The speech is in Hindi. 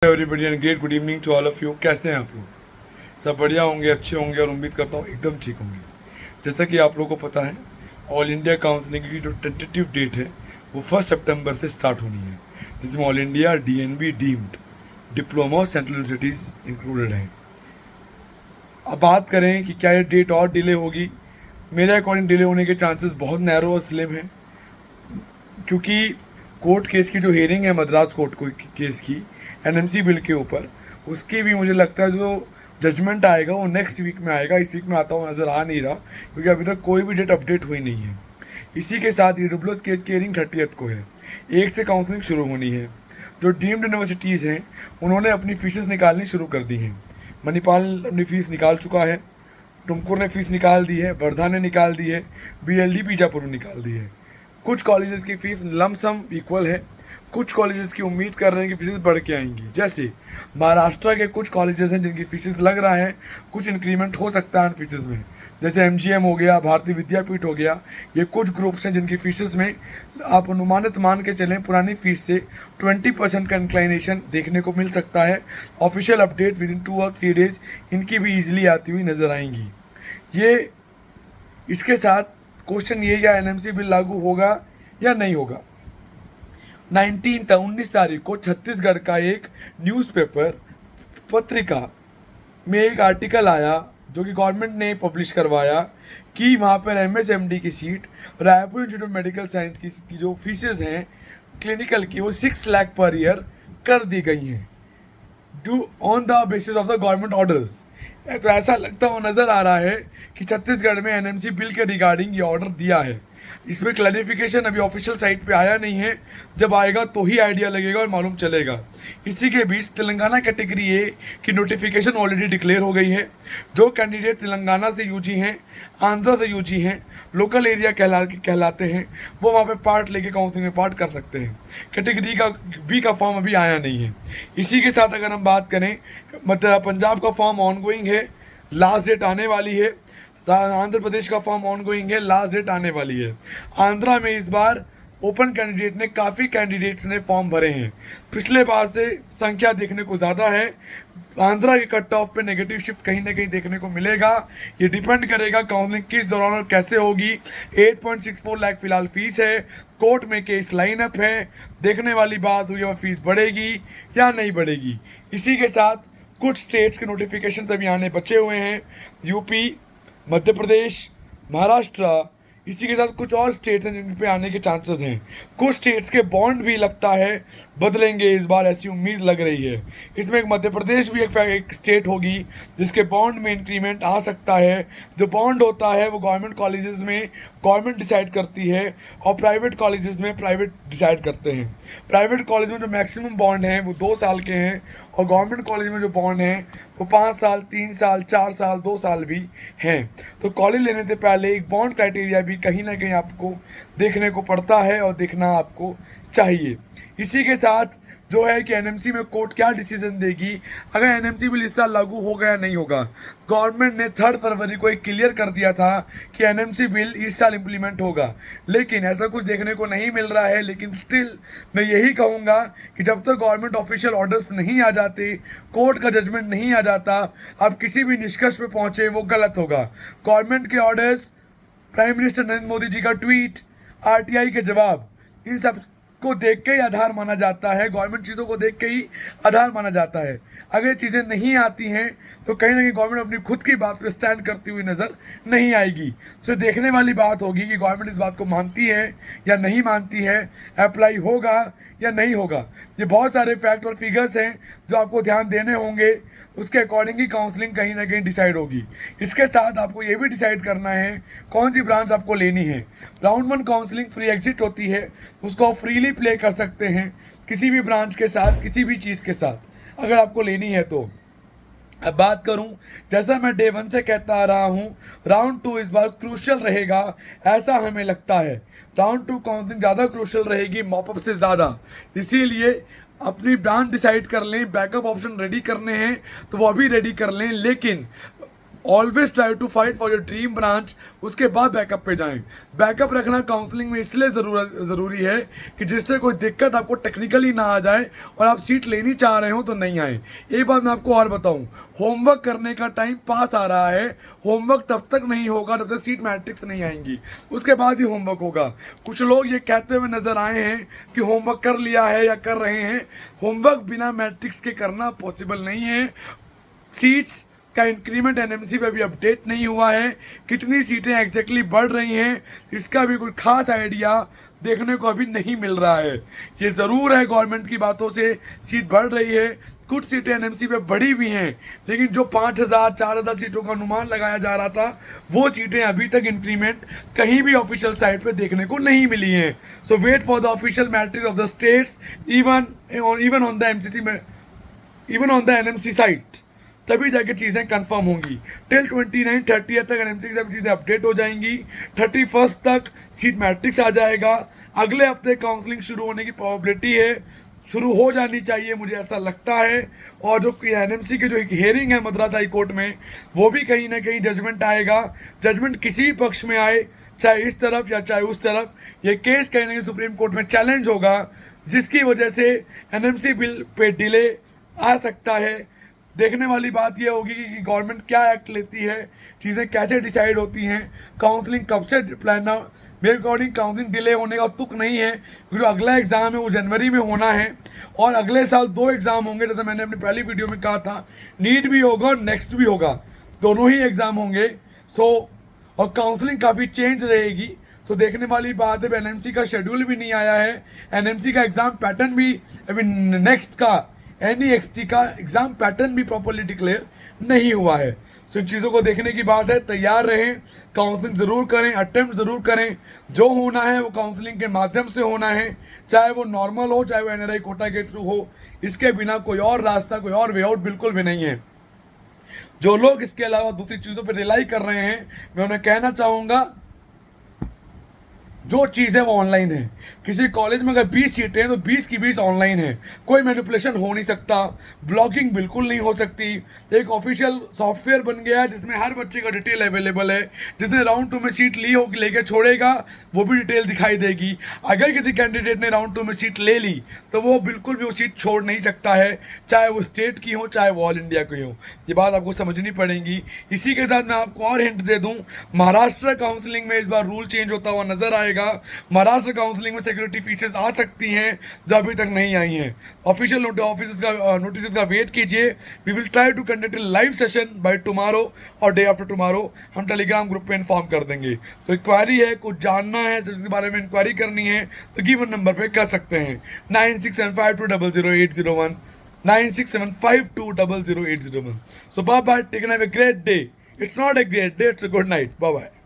Everybody and great good evening to all of you. कैसे हैं आप लोग? सब बढ़िया होंगे, अच्छे होंगे और उम्मीद करता हूँ एकदम ठीक होंगे। जैसा कि आप लोगों को पता है, ऑल इंडिया काउंसलिंग की जो टेंटेटिव डेट है वो 1 सितंबर से स्टार्ट होनी है, जिसमें all India DNB deemed diploma और सेंट्रल यूनिवर्सिटीज़ इंक्लूडेड हैं। अब बात करें कि क्या ये डेट और डिले होगी, मेरे अकॉर्डिंग डिले होने के चांसेस बहुत नैरो और स्लिम हैं, क्योंकि कोर्ट केस की जो हियरिंग है मद्रास कोर्ट को केस की NMC बिल के ऊपर, उसकी भी मुझे लगता है जो जजमेंट आएगा वो नेक्स्ट वीक में आएगा। इस वीक में आता हुआ नज़र आ नहीं रहा, क्योंकि अभी तक कोई भी डेट अपडेट हुई नहीं है। इसी के साथ EWS केस की हियरिंग 30th को है, 1 से काउंसलिंग शुरू होनी है। जो डीम्ड यूनिवर्सिटीज़ हैं उन्होंने अपनी फीसेस निकालनी शुरू कर दी हैं। मणिपाल अपनी फ़ीस निकाल चुका है, तुमकुर ने फ़ीस निकाल दी है, वर्धा ने निकाल दी है, BLD बीजापुर ने निकाल दी है। कुछ कॉलेजेस की फ़ीस लमसम इक्वल है, कुछ कॉलेजेस की उम्मीद कर रहे हैं कि फीसेस बढ़ के आएंगी। जैसे महाराष्ट्र के कुछ कॉलेजेस हैं जिनकी फीसेस लग रहा है कुछ इंक्रीमेंट हो सकता है फीसेस में, जैसे MGM हो गया, भारतीय विद्यापीठ हो गया। ये कुछ ग्रुप्स हैं जिनकी फीसेस में आप अनुमानित मान के चलें पुरानी फीस से 20% का इंक्लाइनेशन देखने को मिल सकता है। ऑफिशियल अपडेट विद इन 2 और 3 डेज इनकी भी ईजिली आती हुई नज़र आएंगी। ये इसके साथ क्वेश्चन ये, या NMC बिल लागू होगा या नहीं होगा। 19 तारीख को छत्तीसगढ़ का एक न्यूज़पेपर पत्रिका में एक आर्टिकल आया जो कि गवर्नमेंट ने पब्लिश करवाया कि वहाँ पर MSMD की seat Raipur institute of medical science की जो फीसेज हैं क्लिनिकल की वो 6 लाख पर ईयर कर दी गई हैं due on the basis of the government orders. तो ऐसा लगता हुआ नज़र आ रहा है कि छत्तीसगढ़ में NMC बिल के रिगार्डिंग ये ऑर्डर दिया है। इसमें क्लैरिफिकेशन अभी ऑफिशियल साइट पे आया नहीं है, जब आएगा तो ही आइडिया लगेगा और मालूम चलेगा। इसी के बीच तेलंगाना कैटेगरी A की नोटिफिकेशन ऑलरेडी डिक्लेयर हो गई है। जो कैंडिडेट तेलंगाना से UG हैं, आंध्र से UG हैं, लोकल एरिया कहलाते हैं, वो वहाँ पे पार्ट लेके काउंसलिंग में पार्ट कर सकते हैं। कैटेगरी का B का फॉर्म अभी आया नहीं है। इसी के साथ अगर हम बात करें, मतलब पंजाब का फॉर्म ऑनगोइंग है, लास्ट डेट आने वाली है। आंध्र प्रदेश का फॉर्म ऑनगोइंग है, लास्ट डेट आने वाली है। आंध्रा में इस बार ओपन कैंडिडेट ने काफ़ी कैंडिडेट्स ने फॉर्म भरे हैं, पिछले बार से संख्या देखने को ज़्यादा है। आंध्रा के कट ऑफ पे नेगेटिव शिफ्ट कहीं ना कहीं देखने को मिलेगा। ये डिपेंड करेगा काउंसलिंग किस दौरान और कैसे होगी। 8.64 लाख फिलहाल फीस है, कोर्ट में केस लाइन अप है, देखने वाली बात हुई है फीस बढ़ेगी या नहीं बढ़ेगी। इसी के साथ कुछ स्टेट्स के नोटिफिकेशन अभी आने बचे हुए हैं, UP, मध्य प्रदेश, महाराष्ट्र। इसी के साथ कुछ और स्टेट्स हैं जिन पे आने के चांसेस हैं। कुछ स्टेट्स के बॉन्ड भी लगता है बदलेंगे इस बार, ऐसी उम्मीद लग रही है। इसमें एक मध्य प्रदेश भी एक स्टेट होगी जिसके बॉन्ड में इंक्रीमेंट आ सकता है। जो बॉन्ड होता है वो गवर्नमेंट कॉलेजेस में गवर्नमेंट डिसाइड करती है और प्राइवेट कॉलेजेस में प्राइवेट डिसाइड करते हैं। प्राइवेट कॉलेज में जो मैक्सिमम बॉन्ड हैं वो 2 साल के हैं, और गवर्नमेंट कॉलेज में जो बॉन्ड हैं वो 5 साल, 3 साल, 4 साल, 2 साल भी हैं। तो कॉलेज लेने से पहले एक बॉन्ड क्राइटेरिया भी कहीं ना कहीं आपको देखने को पड़ता है और देखना आपको चाहिए। इसी के साथ जो है कि NMC में कोर्ट क्या डिसीजन देगी, अगर NMC बिल इस साल लागू होगा या नहीं होगा। गवर्नमेंट ने 3 फरवरी को एक क्लियर कर दिया था कि NMC बिल इस साल इम्प्लीमेंट होगा, लेकिन ऐसा कुछ देखने को नहीं मिल रहा है। लेकिन स्टिल मैं यही कहूँगा कि जब तक गवर्नमेंट ऑफिशियल ऑर्डर्स नहीं आ जाते, कोर्ट का जजमेंट नहीं आ जाता, आप किसी भी निष्कर्ष पे पहुँचे वो गलत होगा। गवर्नमेंट के orders, prime minister Narendra Modi ji का ट्वीट, RTI के जवाब, इन सब को देख के ही आधार माना जाता है। गवर्नमेंट चीज़ों को देख के ही आधार माना जाता है। अगर चीज़ें नहीं आती हैं तो कहीं ना कहीं गवर्नमेंट अपनी खुद की बात पे स्टैंड करती हुई नज़र नहीं आएगी। तो देखने वाली बात होगी कि गवर्नमेंट इस बात को मानती है या नहीं मानती है, अप्लाई होगा या नहीं होगा। ये बहुत सारे फैक्ट और फिगर्स हैं जो आपको ध्यान देने होंगे, उसके अकॉर्डिंग ही काउंसलिंग कहीं ना कहीं डिसाइड होगी। इसके साथ आपको ये भी डिसाइड करना है कौन सी ब्रांच आपको लेनी है। राउंड 1 काउंसलिंग फ्री एग्जिट होती है, उसको आप फ्रीली प्ले कर सकते हैं किसी भी ब्रांच के साथ, किसी भी चीज़ के साथ, अगर आपको लेनी है तो। अब बात करूं, जैसा मैं डे 1 से कहता आ रहा हूं, राउंड 2 इस बार क्रूशियल रहेगा, ऐसा हमें लगता है। राउंड 2 काउंसलिंग ज़्यादा क्रूशियल रहेगी मॉपअप से ज़्यादा, इसीलिए अपनी ब्रांच डिसाइड कर लें। बैकअप ऑप्शन रेडी करने हैं तो वो अभी रेडी कर लें, लेकिन always try to fight for your dream branch, उसके बाद बैकअप पे जाएं। बैकअप रखना काउंसलिंग में इसलिए ज़रूरी है कि जिससे कोई दिक्कत आपको टेक्निकली ना आ जाए और आप सीट लेनी चाह रहे हो तो नहीं आए। एक बात मैं आपको और बताऊं, होमवर्क करने का टाइम पास आ रहा है। होमवर्क तब तक नहीं होगा जब तक सीट मैट्रिक्स नहीं आएंगी, उसके बाद ही होमवर्क होगा। कुछ लोग ये कहते हुए नजर आए हैं कि होमवर्क कर लिया है या कर रहे हैं। होमवर्क बिना मैट्रिक्स के करना पॉसिबल नहीं है। सीट्स का इंक्रीमेंट एनएमसी पे अभी अपडेट नहीं हुआ है, कितनी सीटें एग्जैक्टली बढ़ रही हैं इसका भी कोई खास आइडिया देखने को अभी नहीं मिल रहा है। ये ज़रूर है गवर्नमेंट की बातों से सीट बढ़ रही है, कुछ सीटें एनएमसी पे बढ़ी भी हैं, लेकिन जो 5,000 4,000 सीटों का अनुमान लगाया जा रहा था वो सीटें अभी तक इंक्रीमेंट कहीं भी ऑफिशियल साइट पे देखने को नहीं मिली हैं। So wait for the official matrix of the states even on the MCC में, even on the NMC site, तभी जाके चीज़ें कंफर्म होंगी। टिल 29 30 तक एनएमसी की सब चीज़ें अपडेट हो जाएंगी। 31 तक सीट मैट्रिक्स आ जाएगा। अगले हफ्ते काउंसलिंग शुरू होने की प्रोबेबिलिटी है, शुरू हो जानी चाहिए, मुझे ऐसा लगता है। और जो एनएमसी की जो एक हियरिंग है मद्रास हाई कोर्ट में, वो भी कहीं ना कहीं जजमेंट आएगा। जजमेंट किसी भी पक्ष में आए, चाहे इस तरफ या चाहे उस तरफ, ये केस कहीं ना कहीं सुप्रीम कोर्ट में चैलेंज होगा, जिसकी वजह से एनएमसी बिल पे डिले आ सकता है। देखने वाली बात यह होगी कि गवर्नमेंट क्या एक्ट लेती है, चीज़ें कैसे डिसाइड होती हैं, काउंसलिंग कब से प्लान। मेरे अकॉर्डिंग काउंसलिंग डिले होने का तुक नहीं है, क्योंकि जो अगला एग्ज़ाम है वो जनवरी में होना है और अगले साल 2 एग्ज़ाम होंगे, जैसे मैंने अपनी पहली वीडियो में कहा था। नीट भी होगा और नेक्स्ट भी होगा, दोनों ही एग्ज़ाम होंगे। और काउंसलिंग काफ़ी चेंज रहेगी। देखने वाली बात है, एनएमसी का शेड्यूल भी नहीं आया है, एनएमसी का एग्ज़ाम पैटर्न भी अभी नेक्स्ट का NEXT का एग्ज़ाम पैटर्न भी प्रॉपरली डिक्लेयर नहीं हुआ है। इन चीज़ों को देखने की बात है। तैयार रहें, काउंसलिंग ज़रूर करें, अटेम्प्ट ज़रूर करें। जो होना है वो काउंसलिंग के माध्यम से होना है, चाहे वो नॉर्मल हो, चाहे वो NRI कोटा के थ्रू हो। इसके बिना कोई और रास्ता, कोई और वे आउट बिल्कुल भी नहीं है। जो लोग इसके अलावा दूसरी चीज़ों पर रिलाई कर रहे हैं, मैं उन्हें कहना चाहूँगा, जो चीज़ें वो ऑनलाइन है। किसी कॉलेज में अगर 20 सीटें हैं तो 20 की 20 ऑनलाइन है, कोई मैनिपुलेशन हो नहीं सकता, ब्लॉकिंग बिल्कुल नहीं हो सकती। एक ऑफिशियल सॉफ्टवेयर बन गया है जिसमें हर बच्चे का डिटेल अवेलेबल है। जिसने राउंड 2 में सीट ली होगी, लेके छोड़ेगा, वो भी डिटेल दिखाई देगी। अगर किसी कैंडिडेट ने राउंड 2 में सीट ले ली तो वो बिल्कुल भी वो सीट छोड़ नहीं सकता है, चाहे वो स्टेट की हो, चाहे वो ऑल इंडिया की हो। ये बात आपको समझनी पड़ेगी। इसी के साथ मैं आपको और हिंट दे दूँ, महाराष्ट्र काउंसलिंग में इस बार रूल चेंज होता हुआ नजर आएगा। महाराष्ट्र काउंसलिंग में सिक्योरिटी फीसेस आ सकती हैं जो अभी तक नहीं आई हैं। ऑफिशियल नोटिस का वेट कीजिए। We will try to conduct a live session by tomorrow और डे आफ्टर टुमारो। हम टेलीग्राम ग्रुप पे इन्फॉर्म कर देंगे। तो इंक्वायरी है, कुछ जानना है, सिर्फ इसके बारे में इंक्वायरी करनी है तो गिवन नंबर पे कर सकते हैं 9675200801 9675200801। So bye bye, take have a great day. It's not a great day, it's a good night. Bye bye.